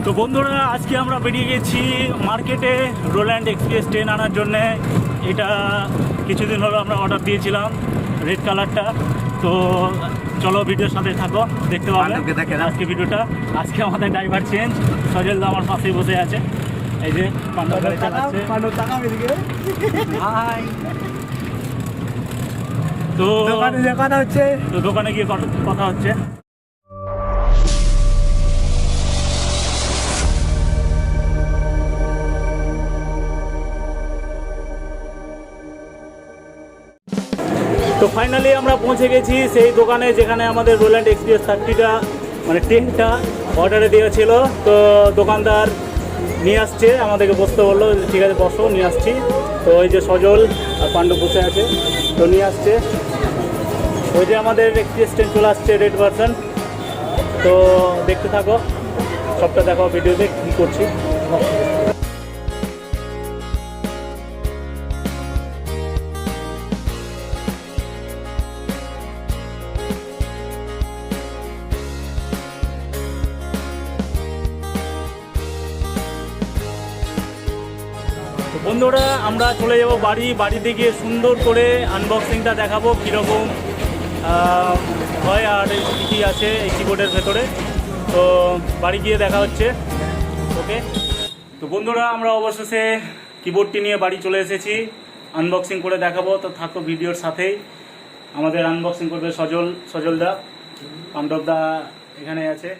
তো বন্ধুরা আজকে আমরা বেরিয়ে গেছি মার্কেটে রোল্যান্ড এক্সপ্রেস ট্রেন আনার জন্যে। এটা কিছুদিন হলো আমরা অর্ডার দিয়েছিলাম, রেড কালারটা। তো চলো ভিডিওর সাথে থাকো, দেখতে পাবেন আজকে ভিডিওটা। আজকে আমাদের ড্রাইভার চেঞ্জ, সজল দা আমার পাশেই বসে আছে। এই যে পান্ডব গাড়ি চালাচ্ছে। তো দোকানে গিয়ে কথা হচ্ছে। তো ফাইনালি আমরা পৌঁছে গেছি সেই দোকানে যেখানে আমাদের রোল্যান্ড এক্সপ্রেস 30টা মানে 10টা অর্ডারে দিয়েছিল। তো দোকানদার নিয়ে আসছে, আমাদেরকে বসতে বললো, ঠিক আছে বসো, নিয়ে আসছি। তো ওই যে সজল আর পাণ্ডব বসে আছে, তো নিয়ে আসছে। ওই যে আমাদের এক্সপ্রেস ট্রেন চলে আসছে, রেড ভার্সন। তো দেখতে থাকো, সবটা দেখো ভিডিওতে কী করছি। বন্ধুরা আমরা চলে যাব বাড়িতে গিয়ে সুন্দর করে আনবক্সিংটা দেখাবো, কীরকম হয় আর কী আছে এই কিবোর্ডের ভেতরে। তো বাড়ি গিয়ে দেখা হচ্ছে, ওকে। তো বন্ধুরা আমরা অবশেষে কিবোর্ডটি নিয়ে বাড়ি চলে এসেছি, আনবক্সিং করে দেখাবো। তো থাকো ভিডিওর সাথেই। আমাদের আনবক্সিং করবে সজলদা, পাণ্ডবদা এখানে আছে।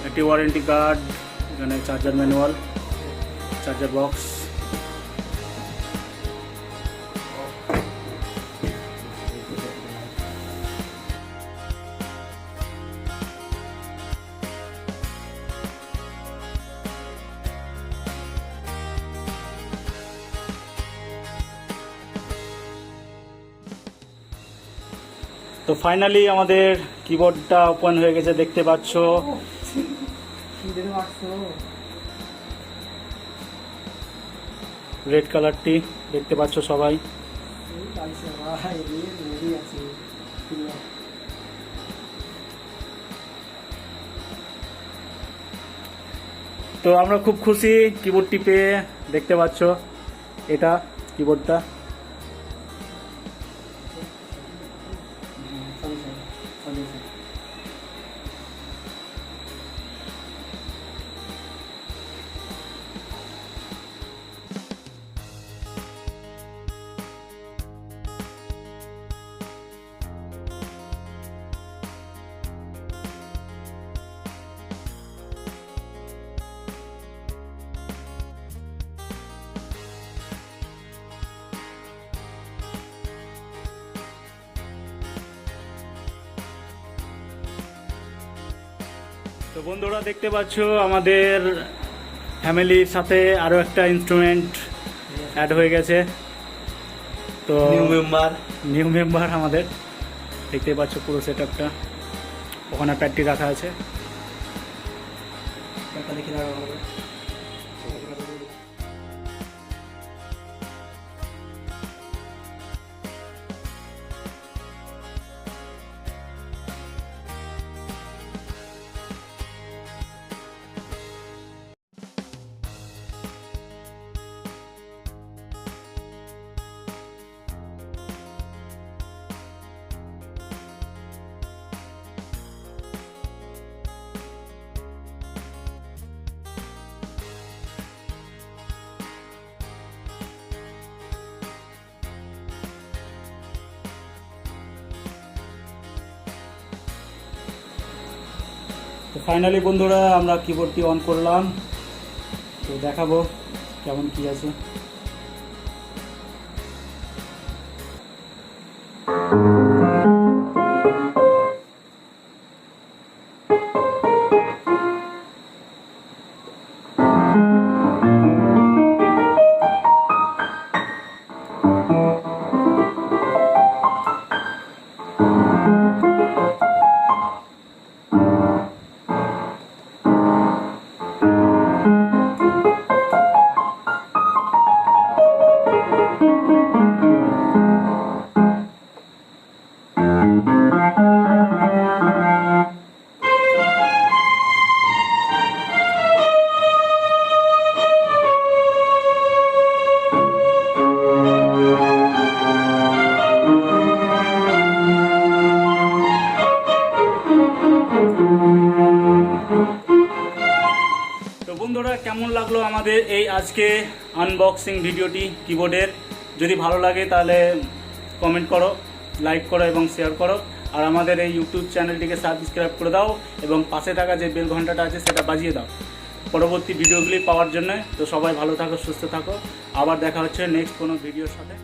একটি ওয়ারেন্টি কার্ড, এখানে চার্জার ম্যানুয়াল, চার্জার বক্স। তো ফাইনালি আমাদের কিবোর্ডটা ওপেন হয়ে গেছে, দেখতে পাচ্ছ। রেড কালারটি দেখতে পাচ্ছ সবাই। তো আমরা খুব খুশি কিবোর্ডটি পেয়ে, দেখতে পাচ্ছ এটা কিবোর্ডটা। তো বন্ধুরা দেখতে পাচ্ছ আমাদের ফ্যামিলির সাথে আরও একটা ইনস্ট্রুমেন্ট অ্যাড হয়ে গেছে। তো নিউ মেম্বার আমাদের, দেখতে পাচ্ছ পুরো সেট আপটা। ওখানে প্যাডটি রাখা আছে। তো ফাইনালি বন্ধুরা আমরা কিবোর্ডটি অন করলাম, তো দেখাবো কেমন কি আছে। কেমন লাগলো আমাদের এই আজকে আনবক্সিং ভিডিওটি কিবোর্ডের। যদি ভালো লাগে তাহলে কমেন্ট করো, লাইক করো এবং শেয়ার করো। আর আমাদের এই ইউটিউব চ্যানেলটিকে সাবস্ক্রাইব করে দাও এবং পাশে থাকা যে বেল ঘন্টাটা আছে সেটা বাজিয়ে দাও পরবর্তী ভিডিওগুলি পাওয়ার জন্য। তো সবাই ভালো থাকো, সুস্থ থাকো, আবার দেখা হচ্ছে নেক্সট কোনো ভিডিওর সাথে।